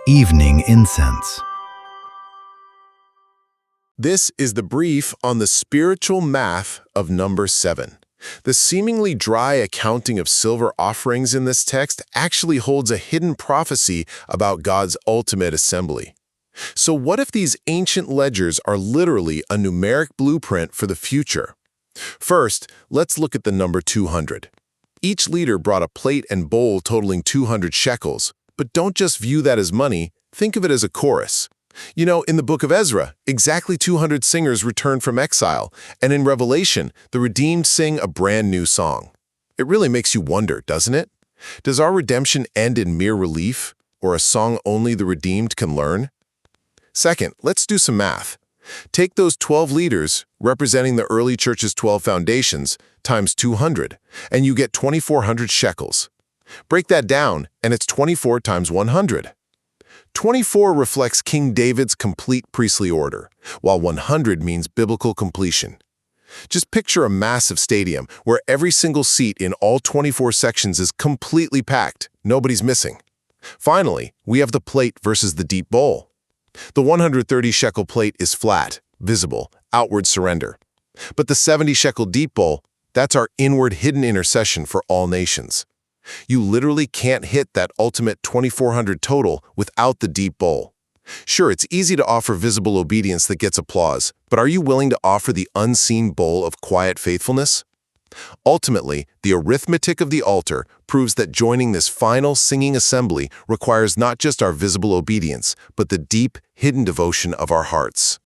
Evening Incense. This is the brief on the spiritual math of number 7. The seemingly dry accounting of silver offerings in this text actually holds a hidden prophecy about God's ultimate assembly. So what if these ancient ledgers are literally a numeric blueprint for the future? First, let's look at the number 200. Each leader brought a plate and bowl totaling 200 shekels, but don't just view that as money, think of it as a chorus. You know, in the book of Ezra, exactly 200 singers returned from exile, and in Revelation, the redeemed sing a brand new song. It really makes you wonder, doesn't it? Does our redemption end in mere relief, or a song only the redeemed can learn? Second, let's do some math. Take those 12 leaders, representing the early church's 12 foundations, times 200, and you get 2,400 shekels. Break that down, and it's 24 times 100. 24 reflects King David's complete priestly order, while 100 means biblical completion. Just picture a massive stadium where every single seat in all 24 sections is completely packed, nobody's missing. Finally, we have the plate versus the deep bowl. The 130 shekel plate is flat, visible, outward surrender. But the 70 shekel deep bowl, that's our inward hidden intercession for all nations. You literally can't hit that ultimate 2,400 total without the deep bowl. Sure, it's easy to offer visible obedience that gets applause, but are you willing to offer the unseen bowl of quiet faithfulness? Ultimately, the arithmetic of the altar proves that joining this final singing assembly requires not just our visible obedience, but the deep, hidden devotion of our hearts.